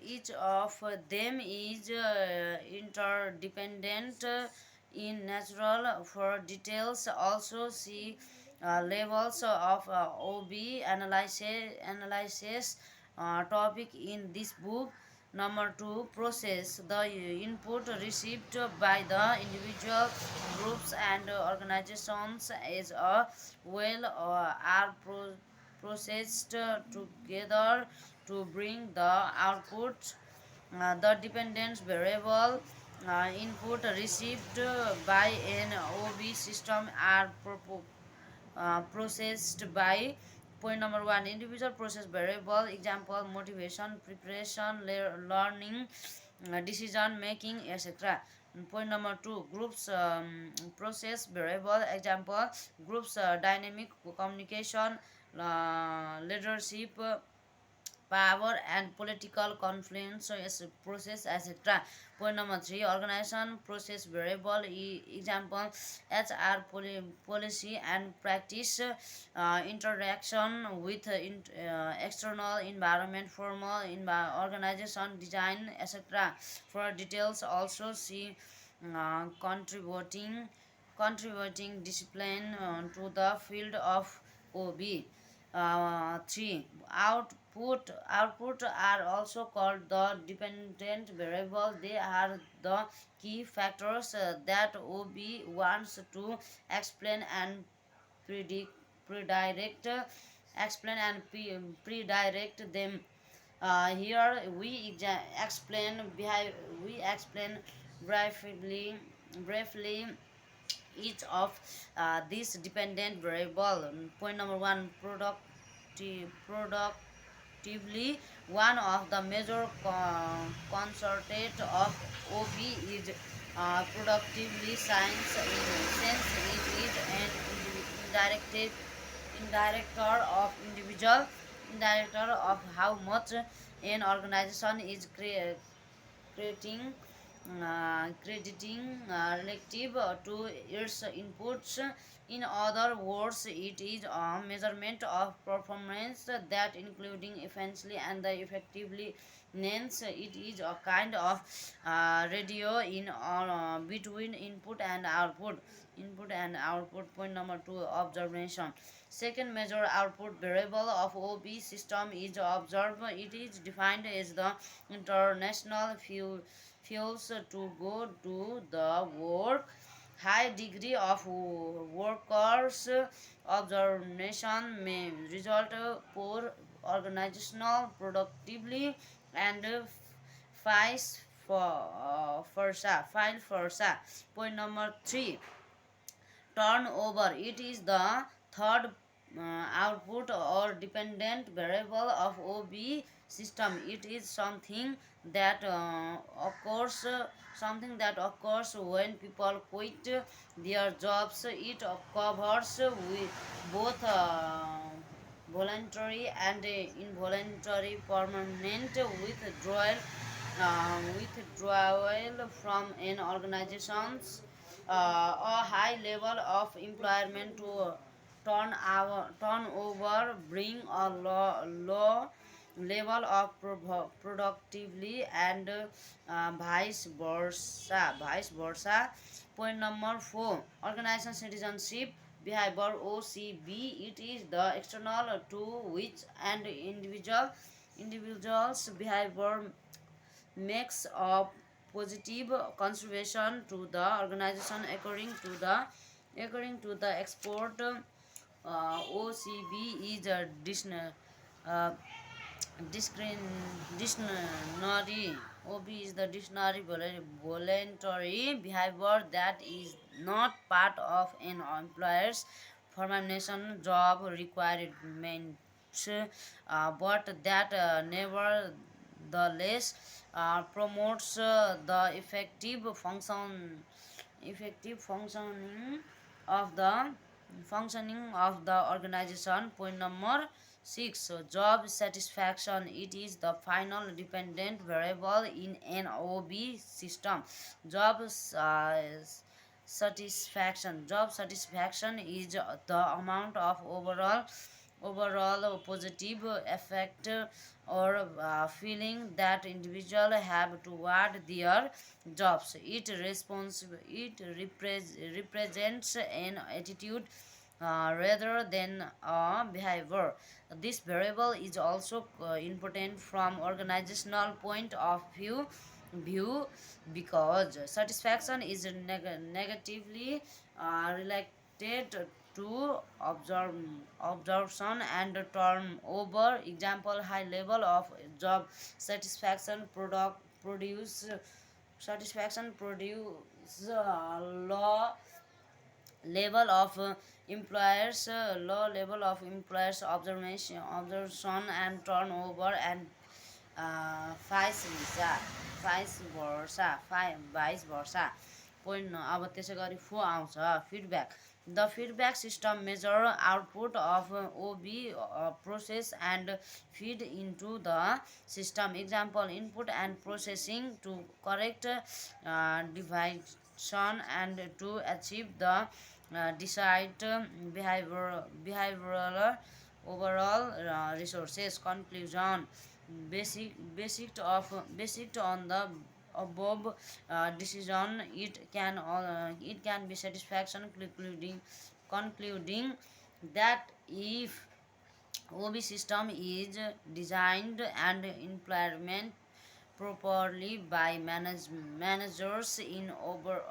each of them is interdependent in natural. For details, also see levels of OB analysis topic in this book. Number two, process. The input received by the individual groups and organizations is a well are processed together to bring the output. The dependence variable input received by an OB system are processed by point number one individual process variable example motivation preparation learning decision making etc. Point number two groups process variable example groups dynamic communication leadership power and political confluence is process etc. Point number three organization process variable example HR policy and practice interaction with external environment formal organization design etc. For details also see contributing discipline to the field of OB. 3 output are also called the dependent variable. They are the key factors that OB wants to explain and predict predirect explain and predirect them. Here we explain briefly briefly each of these dependent variable. Point number one productively one of the major concerted of OB is productively science in sense it is an indirected indirector of individual indirector of how much an organization is creating crediting relative to its inputs. In other words, it is a measurement of performance that including efficiency and the effectively means it is a kind of radio in between input and output. Point number two observation. Second major output variable of OB system is observed. It is defined as the international fuels to go to the work. High degree of workers observation may result poor organizational productively and vice versa. Point number three turnover. It is the third output or dependent variable of OB system. It is something that occurs when people quit their jobs. It covers with both voluntary and involuntary permanent withdrawal from an organization's a high level of employment to turnover bring a low level of productively and vice versa. Point number four organization citizenship behavior OCB. It is the external to which and individuals behavior makes a positive contribution to the organization according to the export. OCB is a uh, dictionary. OB is the dictionary voluntary behavior that is not part of an employer's permanent job requirements, but that nevertheless promotes the effective of the functioning of the organization. Point number six job satisfaction. It is the final dependent variable in an OB system. Job satisfaction is the amount of overall overall positive effect or feeling that individual have toward their jobs. It represents an attitude rather than a behavior. This variable is also important from organizational point of view because satisfaction is negatively related to absorption and turnover. Example: high level of job satisfaction produce low level of low level of employers observation and turnover, and vice versa. Point अब त्यसै गरी फो आउँछ feedback. The feedback system measure output of OB process and feed into the system. Example: input and processing to correct division and to achieve the desired behavioral overall resources. Conclusion: basic on the above decision, it can be satisfaction concluding that if OB system is designed and implemented properly by managers in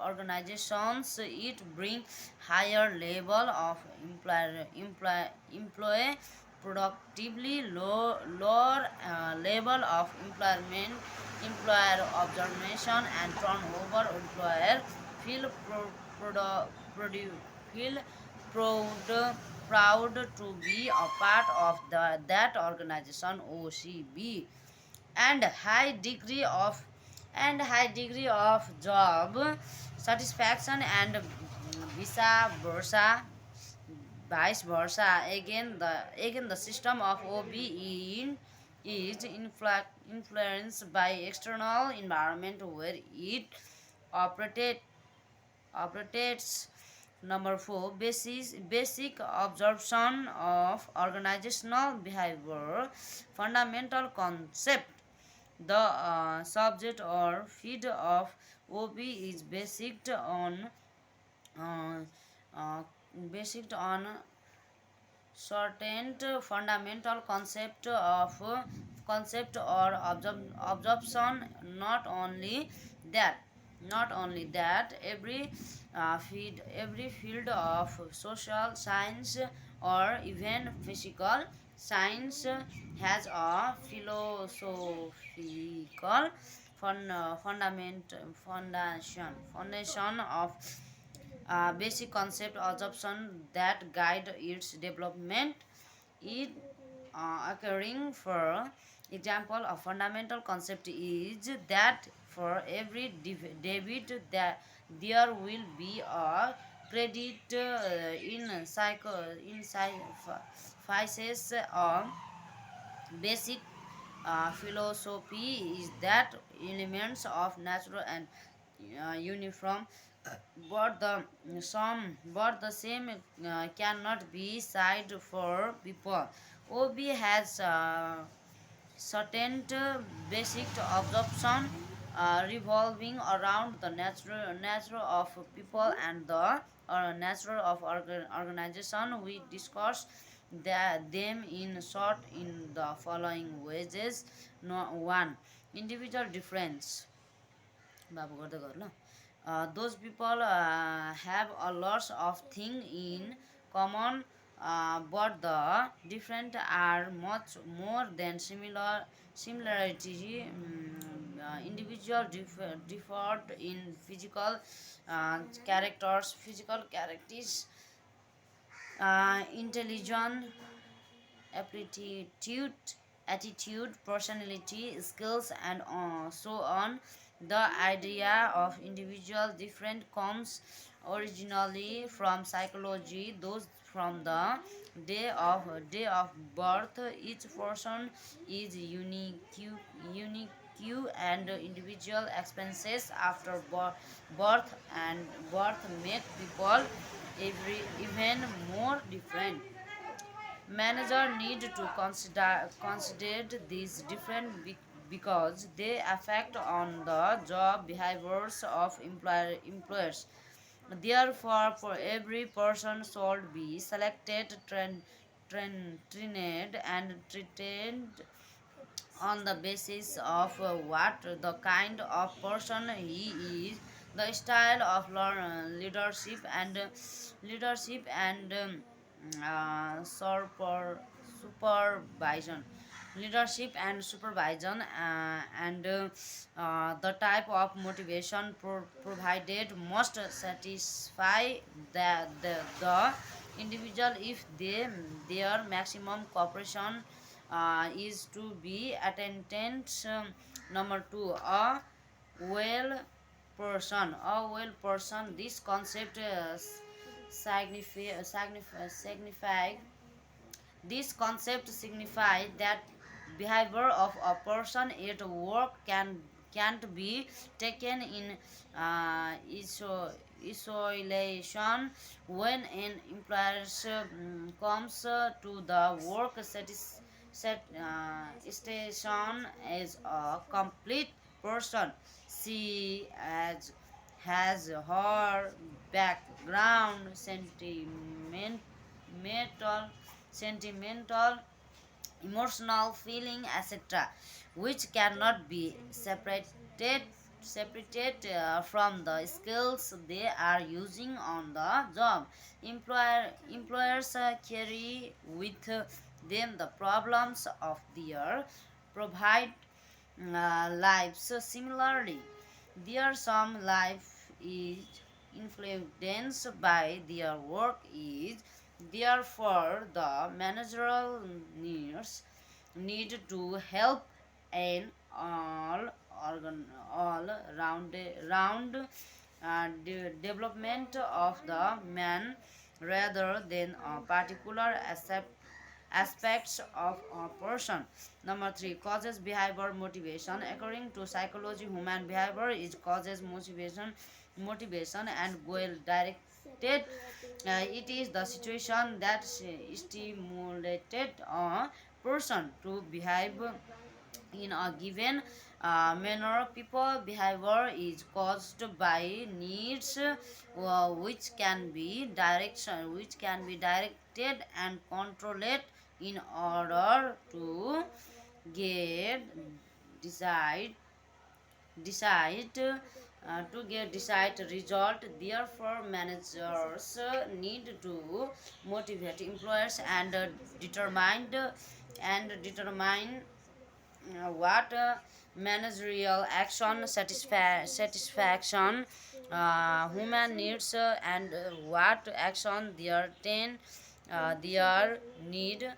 organizations, it brings higher level of employee productively, lower level of employer observation and turnover. Employer feel feel proud proud to be a part of that organization OCB. and high degree of job satisfaction and vice versa. Again the system of OB is influenced by external environment where it operated operates. Number 4, basic observation of organizational behavior. Fundamental concept: the subject or feed of OB is uh, uh, based on certain fundamental concept or absorption. That not only that, every field of social science or even physical science has a philosophical foundation of basic concept absorption that guide its development. It occurring for example, a fundamental concept is that for every debit that there will be a credit. In sciences, basic philosophy is that elements of natural and uniform, but the same cannot be said for people. OB has certain basic absorption revolving around the natural of people and the natural of organization. We discuss them in short in the following ways. No, 1. Individual difference. बाबु गर्दै गर ल. Those people have a lot of things in common, but the different are much more than similarity. Individual differed in physical characters, intelligence, aptitude, attitude, personality, skills, and so on. The idea of individual different comes originally from psychology. Those from the day of birth, each person is unique and individual expenses after birth and birth make people even more different. Manager need to consider these different because they affect on the job behaviors of employers. Therefore, for every person should be selected, trained, and treated on the basis of what the kind of person he is, the style of leadership and supervision, leadership and supervision, and the type of motivation provided must satisfy the individual if their maximum cooperation is to be attained. Number two, a well person. This concept signify this concept signifies that behavior of a person at work can't be taken in isolation. When an employer comes to the work station as a complete person, she has her background, sentimental, emotional feeling, etc., which cannot be separated from the skills they are using on the job. Employers carry with them the problems of their provide lives. So similarly, their some life is influenced by their work is. Therefore, the managerial need to help an all round development of the man rather than a particular aspects of a person. Number three, causes, behavior, motivation. According to psychology, human behavior is causes, motivation, and goal directed. It is the situation that stimulated a person to behave in a given manner. People behavior is caused by needs which can be directed and controlled in order to get decide decide result. Therefore, managers need to motivate employers and determine what managerial action satisfaction human needs, and what action their need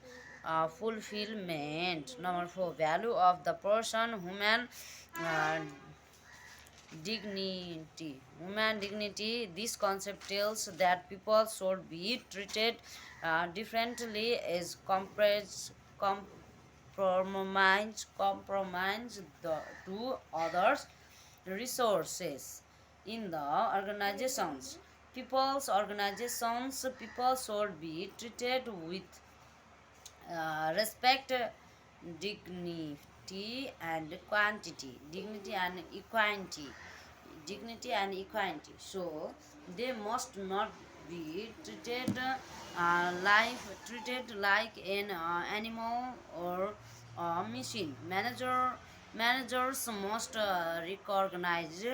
fulfillment. Number four, value of the person, uh, human dignity. This concept tells that people should be treated differently as compromise to others resources in the organizations. People should be treated with respect, dignity and quantity dignity and equality dignity and equality. So they must not be treated like an animal or a machine. Managers must recognize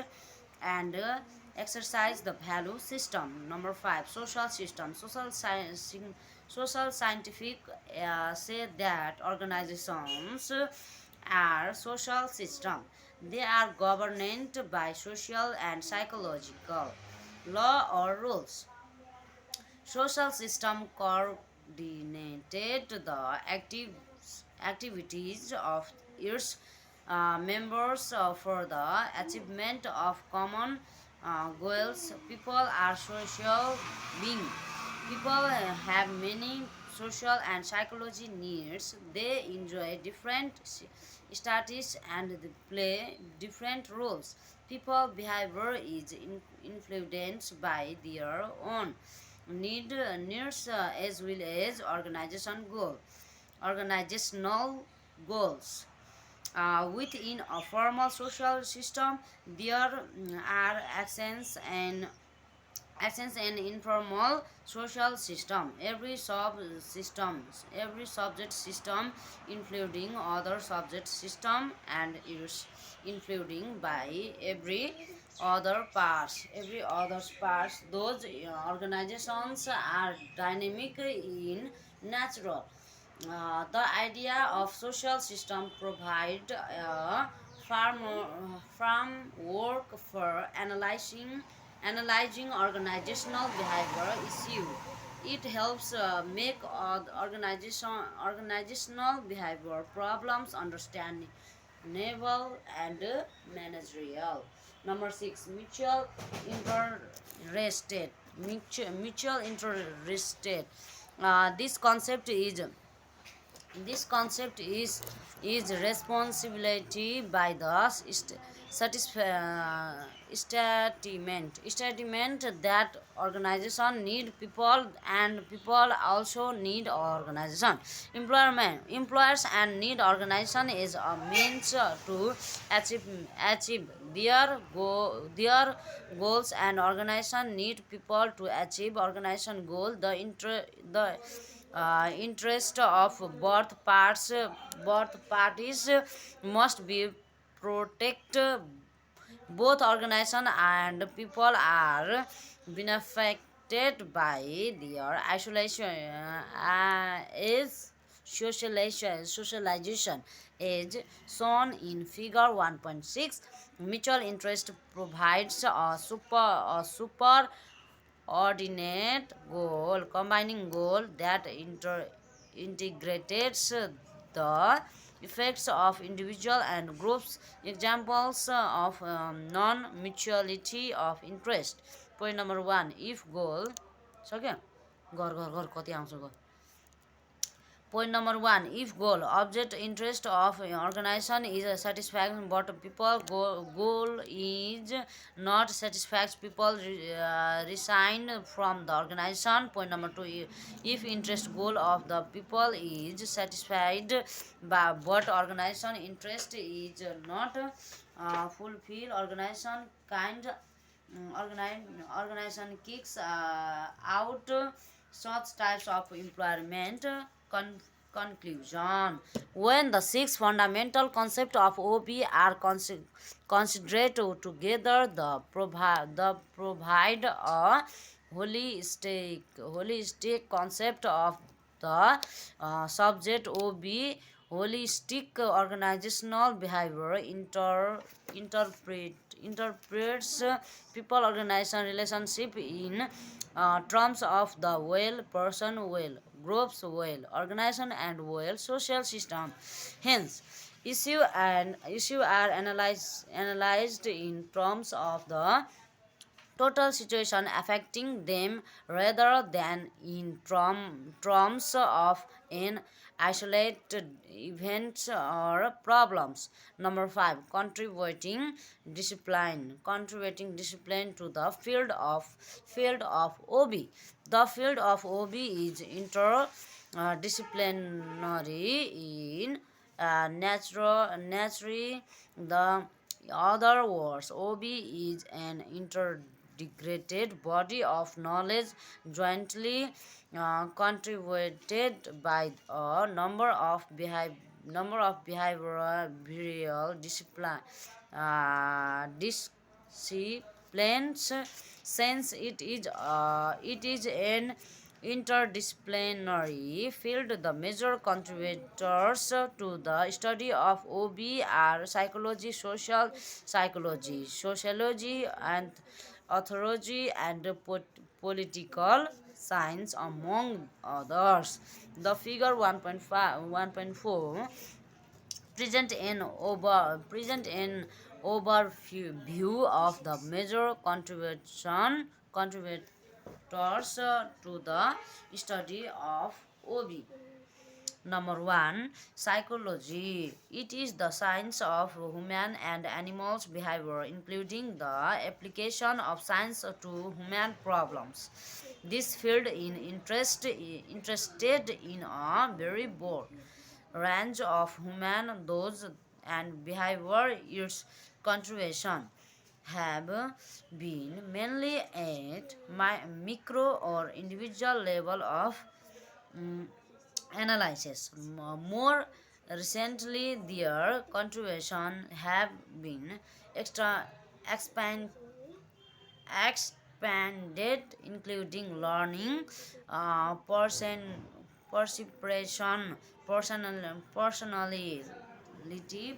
and exercise the value system. Number five, social system. Social scientific say that organizations are social system. They are governed by social and psychological law or rules. Social system coordinated the activities of its members for the achievement of common goals. People are social beings. People have many social and psychology needs. They enjoy different status and they play different roles. People behavior is influenced by their own needs as well as organizational goals. Within a formal social system, there are actions and informal social system. Every subject system, including other subject system, and is including by every other parts. Those organizations are dynamic in natural. The idea of social system provide a framework for analyzing organizational behavior issue. It helps make organizational behavior problems understandable and managerial. Number six, interested. Mutual interested. This concept is responsibility by the statement that organization need people and people also need organization. Employers and need organization is a means to achieve their goals, and organization need people to achieve organization goal. The interest of both parties must be protected. Both organization and people are benefited by their isolation is socialization is shown in figure 1.6. Mutual interest provides a super ordinate goal, combining goal that integrates the effects of individual and groups. Examples of non-mutuality of interest. Point number one, if goal सक्यो गर गर गर कति आउँछ गर Point number one, if goal, object interest of organization is satisfaction, but people goal is not satisfied, people resign from the organization. Point number two, if interest goal of the people is satisfied, but organization interest is not fulfilled, organization kicks out such types of employment. Conclusion. When the six fundamental concepts of OB are considered together, the provide a holistic concept of the subject OB. Holistic organizational behavior interprets people organization relationship in terms of the well person well groups well organization and well social system. Hence issue are analyzed in terms of the total situation affecting them rather than in terms of an isolated events or problems. Number 5, contributing discipline to the field of OB. The field of OB is interdisciplinary in naturally. The other words, OB is an integrated body of knowledge jointly contributed by a number of behavioral disciplines. Since it is an interdisciplinary field, the major contributors to the study of OB are psychology, sociology, and anthropology, and political science, among others. The figure 1.4 present an overview of the major contributors to the study of OB. Number one, psychology. It is the science of human and animals' behavior, including the application of science to human problems. This field in interested in a very broad range of human those and behavior. Its contribution have been mainly at my micro or individual level of mm, analysis. More recently, their contribution have been extra expand expanded, including learning, perception,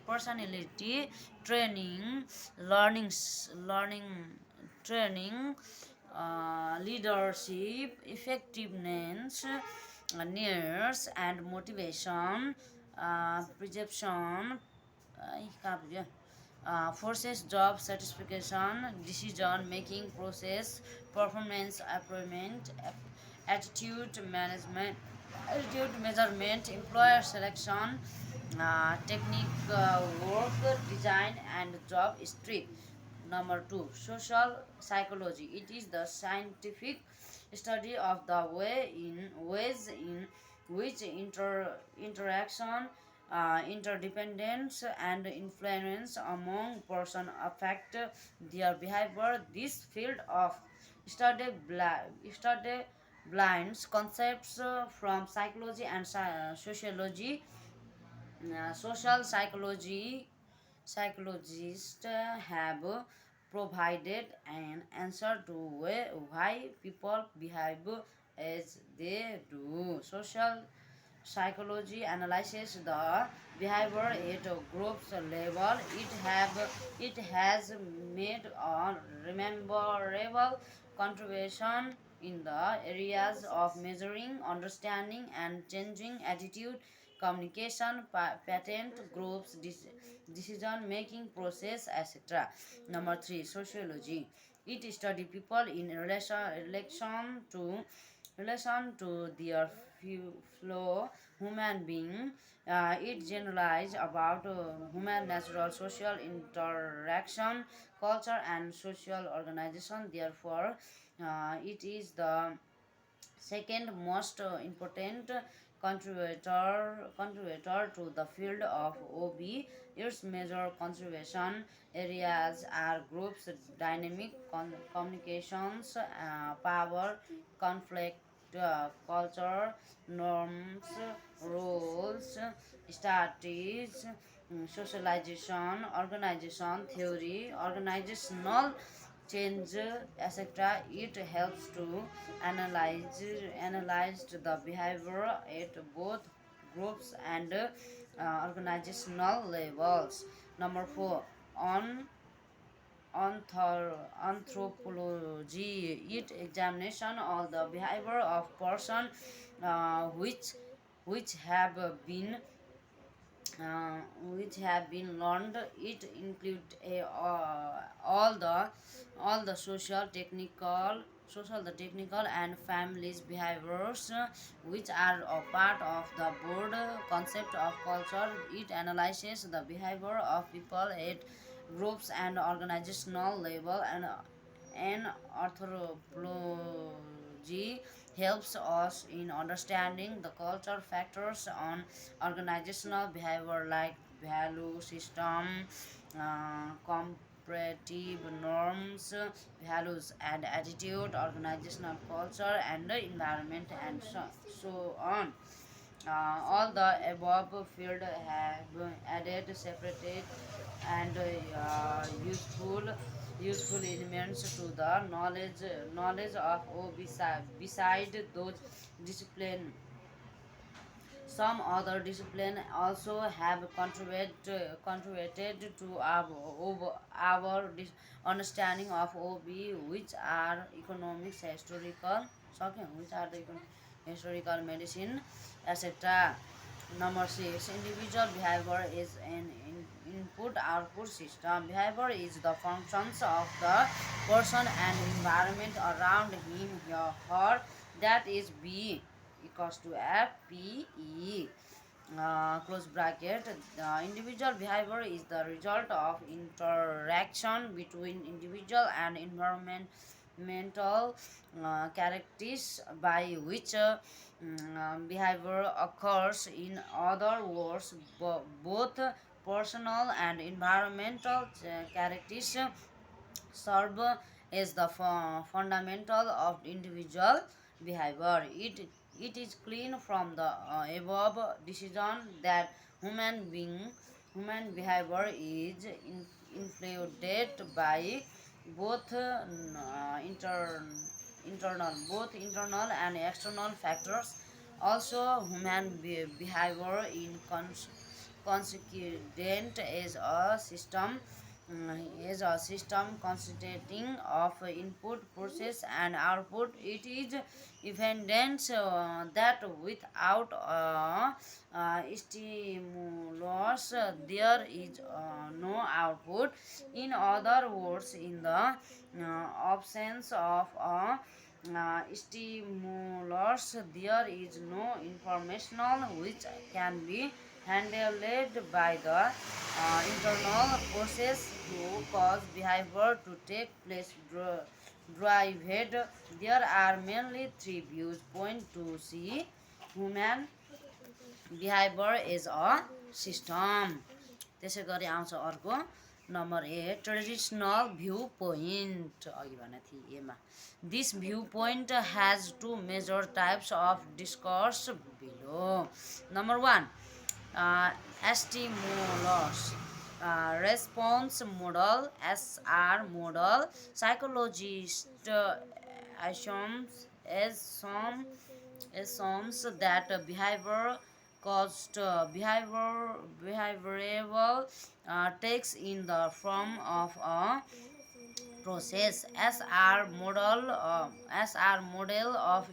personality training, learning training, leadership, effectiveness, needs and motivation, perception, forces job satisfaction, decision making process, performance improvement, attitude management, attitude measurement, employer selection, technique, work design, and job street. Number two, social psychology. It is the scientific study of the ways in which interaction, interdependence, and influence among person affect their behavior. This field of study blinds concepts from psychology and sociology. Social psychologists have provided an answer to why people behave as they do. Social psychology analyzes the behavior at a group's level. It has made a remarkable contribution in the areas of measuring, understanding, and changing attitude, communication, patent groups, decision making process, etc. Number three, sociology. It studies people in relation to their flow human being. It generalized about human natural social interaction, culture, and social organization. Therefore, it is the second most important contributor to the field of OB. Its major contribution areas are groups, dynamic communications, power, conflict, culture, norms, rules, studies, socialization, organization theory, organizational change, etc. It helps to analyze the behavior at both groups and organizational levels. Number four, on anthropology. It examination of the behavior of person, which have been uh, learned. It include all the social, the technical, and families behaviors, which are a part of the broad concept of culture. It analyzes the behavior of people at groups and organizational level, and anthropology helps us in understanding the cultural factors on organizational behavior like value system, comparative norms, values and attitude, organizational culture, and the environment, and so on. All the above field have added, separated, and useful elements to the knowledge of O. Beside those discipline, some other disciplines also have contributed to understanding of OB, which are economics, historical medicine, etc. Number six, individual behavior is an input-output system. Behavior is the functions of the person and environment around him, her. That is B equals to F P E. Close bracket. Individual behavior is the result of interaction between individual and environment. mental characteristics by which behavior occurs. In other words, both personal and environmental characteristics serve is the fundamental of individual behavior. It is clear from the above decision that human being human behavior is influenced by both internal and external factors. Also, human behavior in consequent is a system consisting of input, process, and output. It is evident that without stimulus, there is no output. In other words, in the absence of a stimulus, there is no informational which can be handled by the internal process to cause behavior to take place. Derived. There are mainly three views point to see human behavior is a system. त्यसै गरी आउँछ अर्को number a traditional view point अघि भने थिएँ एमा this view point has two major types of discourse below number one stimulus response model SR model psychologist assumes that behavior caused behaviorable takes in the form of a process. SR model of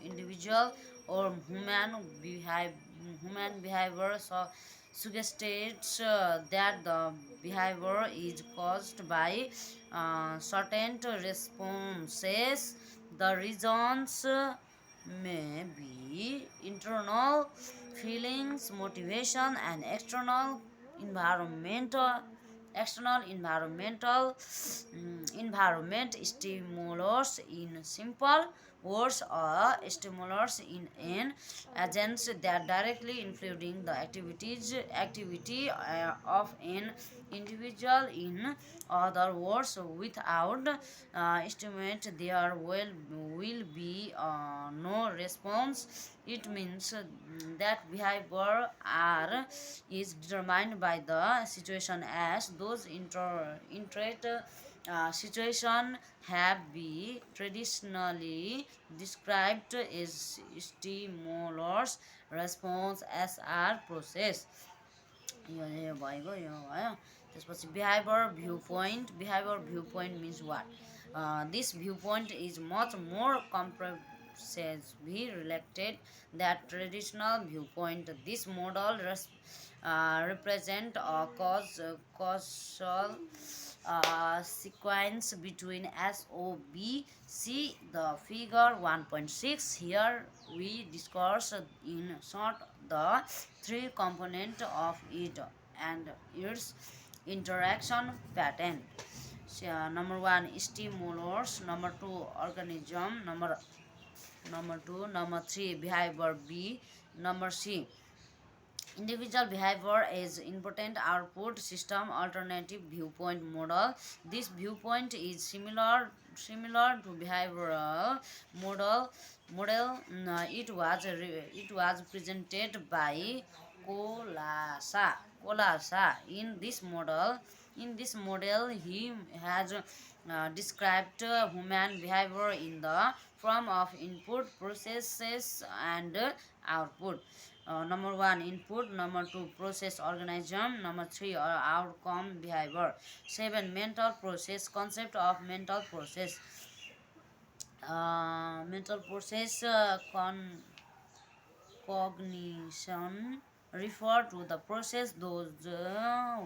individual or human behavior suggests that the behavior is caused by certain responses. The reasons may be internal feelings, motivation, and environmental environment. Stimulus in simple words or stimulus in an agents that directly influencing the activity of an individual. In other words, without estimate there will be no response. It means that behavior are is determined by the situation as those situation have been traditionally described as stimulus response SR process. यो भइगयो यो भयो त्यसपछि behavior viewpoint means what this viewpoint is much more comprehensively related that traditional viewpoint. This model represent a causal sequence between SOB. See the figure 1.6. Here we discuss in short the three components of it and its interaction pattern. So, number one stimulus, number two organism, number three behavior B, number C individual behavior is important output system alternative viewpoint model. This viewpoint is similar to behavioral model. It was presented by Colasa. In this model he has described human behavior in the form of input processes and output. Number one input, number two process organism, number three outcome behavior. 7 mental process concept of mental process. Mental process cognition refer to the process those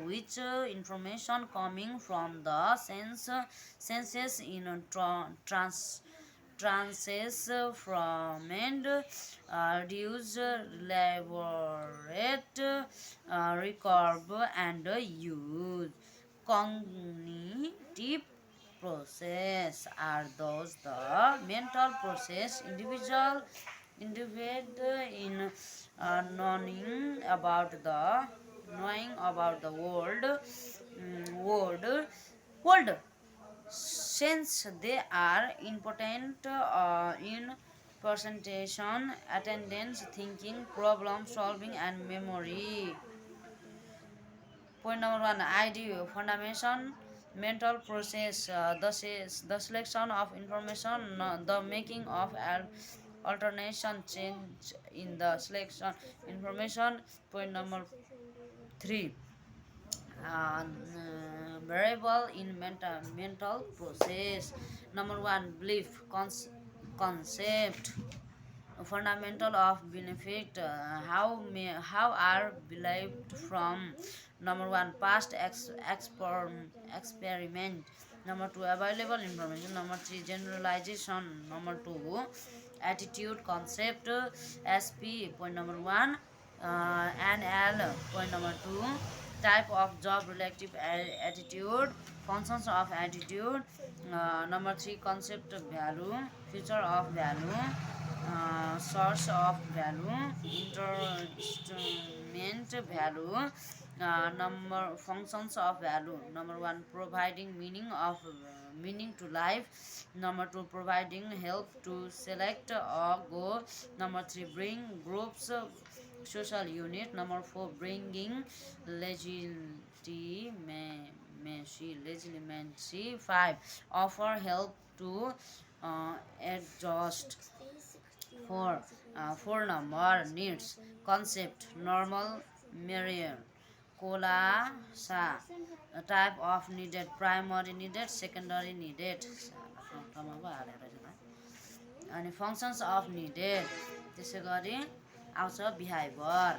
which information coming from the senses in trances from and reduce, elaborate, recurve and use. Cognitive process are those the mental process individual in knowing about the world since they are important in presentation, attendance, thinking, problem solving, and memory. Point number one, idea, fundamentation, mental process, the selection of information, the making of alternation, change in the selection information. Point number three, variable in mental process. Number one, belief, concept, fundamental of benefit, how are believed from. Number one, past experiment. Number two, available information. Number three, generalization. Number two, attitude, concept, sp. Point number one, nl. Point number two, type of job, relative attitude, functions of attitude. Number three, concept value, feature of value, source of value, instrument value. Number functions of value. Number one, providing meaning to life. Number two, providing help to select or go. Number three, bring groups, social unit. Number four, bringing legitimacy. Five, offer help to adjust. Four number, needs, concept, normal, mirror, cola, sa, type of needed, primary needed, secondary needed. अनि functions of needed, त्यसै गरी आउँछ behaviour,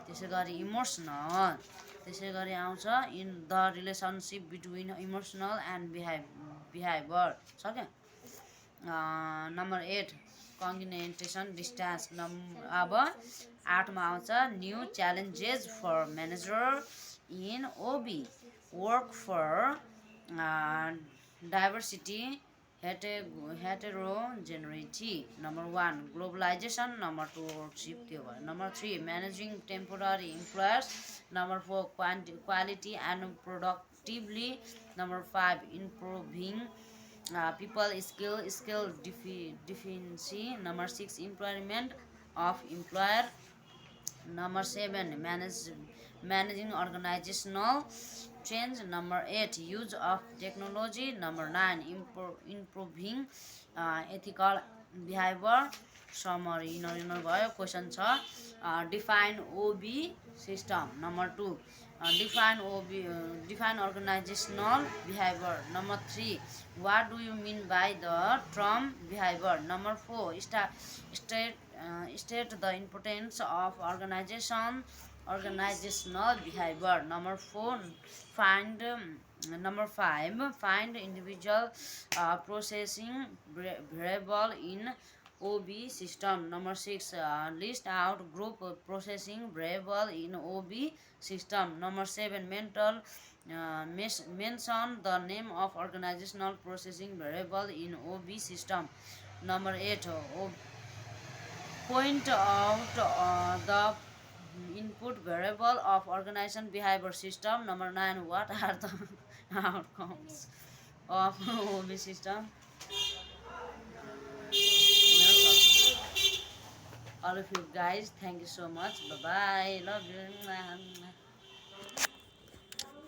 त्यसै गरी emotional, त्यसै गरी आउँछ in the relationship between emotional and behaviour सक्यो। नम्बर एट, कन्गिनेन्टेसन डिस्टेन्स। अब आठमा आउँछ new challenges for manager in OB, work for diversity, heterogeneity. Number one, globalization. Number two, worship. Number three, managing temporary employers. Number four, quality and productively. Number five, improving people skill deficiency. Number six, employment of employer. Number seven, managing organizational change. Number eight, use of technology. Number nine, improving ethical behavior. Summary यिनीहरू भयो। Question छ define OB system. Number two, define organizational behavior. Number three, what do you mean by the term behavior? Number four, state the importance of organizational behavior. Number four, find number five, find individual processing variable in OB system. Number six, list out group processing variable in OB system. Number seven, mention the name of organizational processing variable in OB system. Number eight, point out the input variable of organization behavior system. Number nine, what are the outcomes of OB system? All of you guys, thank you so much. Bye bye. Love you.